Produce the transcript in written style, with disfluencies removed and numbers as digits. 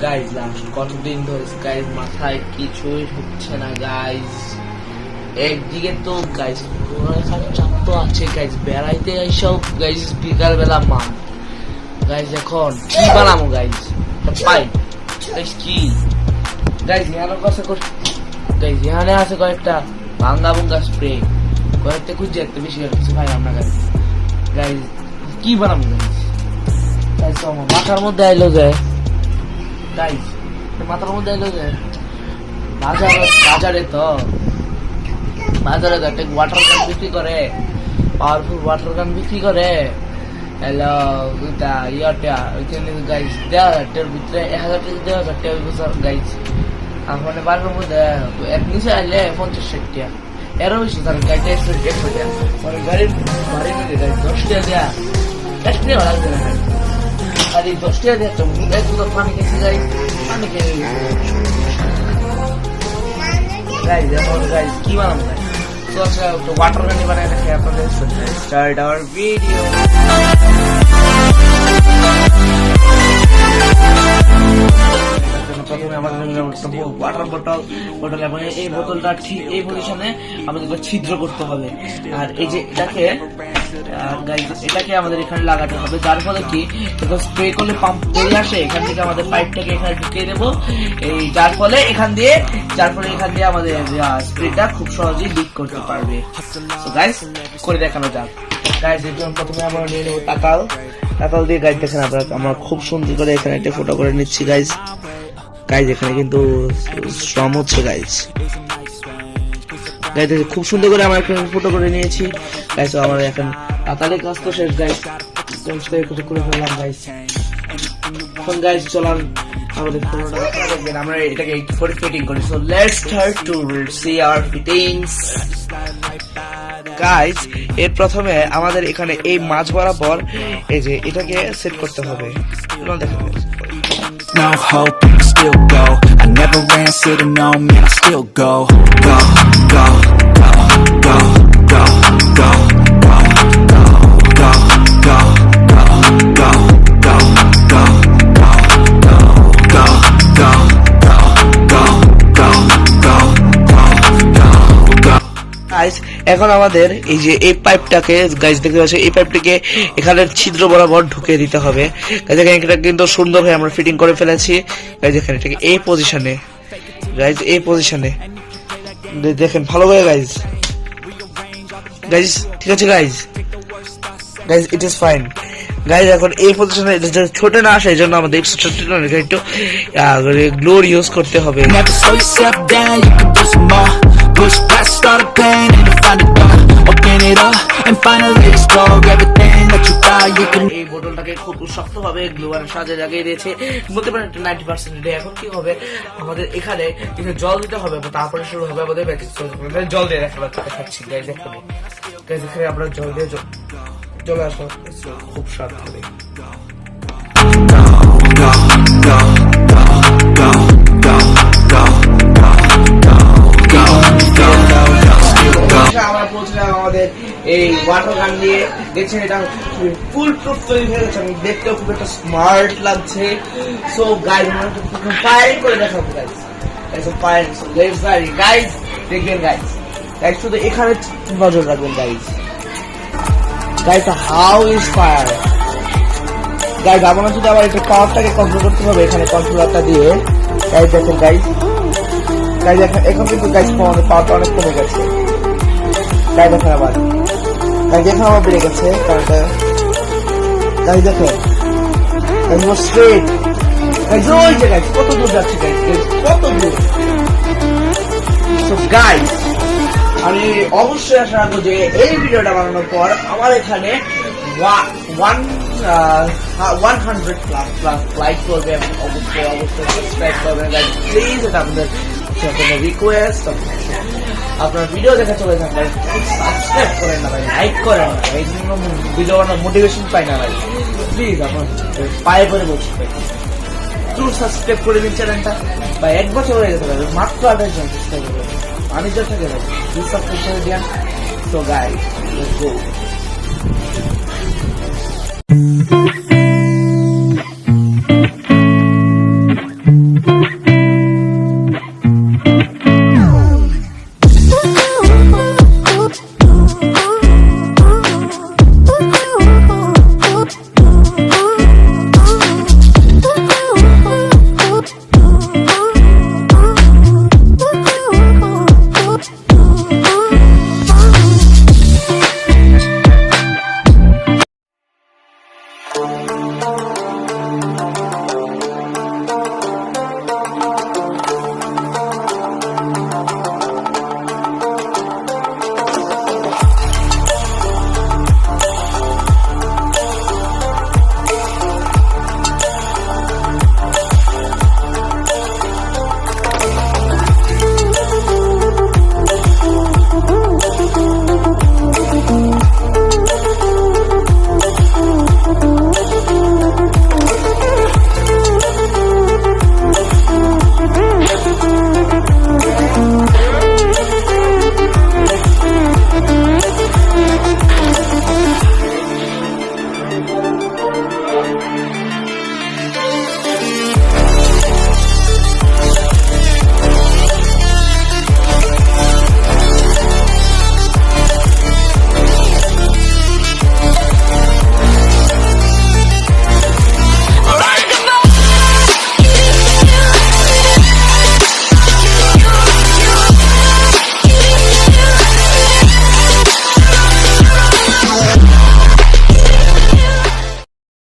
Guys last কতদিন ধরে guys মাথায় কিছুই হচ্ছে না গাইজ। একদিকে তো গাইজ চাপ তো আছে গাইজ, বেড়াইতে এইসব গাইজ বিকাল বেলা মা গাইজ এখন কি বানাবো গাইজ পাই গাইজ কি গাইজ এখানে কথা গাইজ এখানে আছে কয়েকটা ভাঙ্গা ভুঙ্গা স্প্রে কয়েকটা খুঁজছে একটা বেশি কিছু ভাই আমরা গাইজ গাইজ কি বানাবো গাইজ গাইজ তো আমার মাথার মধ্যে আইলো যায় গাইজ মাথার মধ্যে আইলো যায় বাজারে তো একটা ওয়াটার গান বিক্রি করে, পাওয়ারফুল ওয়াটার গান বিক্রি করে। হ্যালো ইয়াটা ওইখানে গাইজ 1000 ভিতরে 1000 টাকা গাইজ মানে বাড়ির মধ্যে এক নিচে আইলে 50-60 টাকা এরও বেশি তার গাড়িটা 100 টাকা মানে গাড়ির বাড়ির মধ্যে গাইজ 10 টাকা দেওয়া 1 টাকা লাগবে না আর এই 10 টাকা দিয়ে একটা পানি খেয়েছি গাইজ পানি খেয়ে গাইজ এখন গাইজ কি বানাবো গাইজ তো ওয়াটার গানি বানায় রেখে আপনাদের স্টার্ট আওয়ার ভিডিও। প্রথমে আমাদের ওয়াটার বোতল এবং এই বোতলটা ঠিক এই পজিশনে আমাদের ছিদ্র করতে হবে। আর এই যে এটাকে আমাদের এখানে লাগাতে হবে, যার ফলে কি স্প্রে করলে পাম্প বেরিয়ে আসে, এখান থেকে আমাদের পাইপটাকে এখানে ঢুকিয়ে দেবো এই যার ফলে এখান দিয়ে আমাদের স্প্রেটা খুব সহজেই লিক করতে পারবে। তো গাইস করে দেখানো যাক। গাইস এর জন্য প্রথমে আমরা নিয়ে নেবো তাকাল দিয়ে গাইস দেখেন আমরা খুব সুন্দর করে এখানে একটা ফটো করে নিচ্ছি গাইস এখানে কিন্তু শ্রম হচ্ছে গাইস খুব সুন্দর করে আমরা একটা ফটো করে নিয়েছি গাইস। আমার এখন তাতালের কাজ তো শেষ গাইস, করে ফেললাম গাইস। এখন গাইস চলান আমাদের ফটোটা দেখবেন আমরা এটাকে করে ফিটিং করি। So let's start to see our fittings guys. এর প্রথমে আমাদের এখানে এই মাঝ বরাবর এই যে এটাকে সেট করতে হবে। দেখেন no hope, I still go. I never answer to no, man, I still go. Go, go, go, go, go, go, go, go, go, go, go, go, go, go, go, go, go, go, go. Guys এখন আমাদের এই যে এই পাইপটাকে guys দেখতে পাচ্ছি, এই পাইপটাকে এখানে ছিদ্র বরাবর ঢুকিয়ে দিতে হবে। দেখেন এটা কিন্তু সুন্দর হয়ে আমরা ফিটিং করে ফেলেছি গাইস। দেখেন এটাকে এই পজিশনে গাইস, এই পজিশনে দেখেন ভালো করে গাইস ঠিক আছে guys it is fine guys. এখন এই পজিশনে ছোট না আসে এই জন্য আমাদের একটু গ্লোর ইউজ করতে হবে। Push past all the pain and you find a door. Open it up and finally explore everything that you thought you could. এই বোতলটাকে খুব শক্তভাবে গ্লুয়ারের সাহায্যে লাগিয়ে দিয়েছে, বলতে পারেন 90%। এখন কি হবে আমাদের এখানে কিছু জল দিতে হবে, তারপরে শুরু হবে আমাদের জল দিয়ে দেখাচ্ছি গাইস। দেখুন গাইস এখানে আমরা জল দিয়ে চলে আসবো খুব সাবধানে। আমরা পৌঁছলাম আমাদের এই ওয়াটার গান দিয়ে। দেখছেন এটা ফুল প্রুফ তৈরি হয়ে গেছে, আমি দেখতেও খুব একটা স্মার্ট লাগছে। সো গাইস আমরা ফায়ারিং করে দেখাবো গাইস। ফায়ারিং গাইস দেখবেন গাইস শুধু এখানে নজর রাখবেন guys. How is fire guys. আমরা শুধু আবার একটু পাওয়ারটাকে কন্ট্রোল করতে হবে এখানে কন্ট্রোলারটা দিয়ে গাইস। দেখেন গাইস এখন কিন্তু গাইস পাওয়ারটা অনেক কমে গেছে গাইস। দেখেন আবার দেখেন আবার বেড়ে গেছে কারণটা গাইস। দেখেন স্ট্রেট গাইস, ওই যে গাইস কত দূর যাচ্ছে গাইস, কত দূর। সো গাইস আমি অবশ্যই আশা রাখবো যে এই ভিডিওটা বানানোর পর আমার এখানে 100 প্লাস লাইক করবে এবং অবশ্যই সাবস্ক্রাইব করবেন গাইস প্লিজ। এটা আপনাদের রিকোয়েস্ট। আপনার ভিডিও দেখা চলে যান ভাই, সাবস্ক্রাইব করেন না ভাই, লাইক করেন না, এই জন্য ভিডিও বানানোর মোটিভেশন পাই না ভাই। প্লিজ আপনার পায়ে করে বলছি ভাই, একটু সাবস্ক্রাইব করে দিন চ্যানেলটা ভাই। 1 বছর হয়ে গেছে ভাই, মাত্র 28 জন সাবস্ক্রাইব করে বাণিজ্য থেকে ভাই, প্লিজ সাবস্ক্রাইব করে দিন। So guys let's go.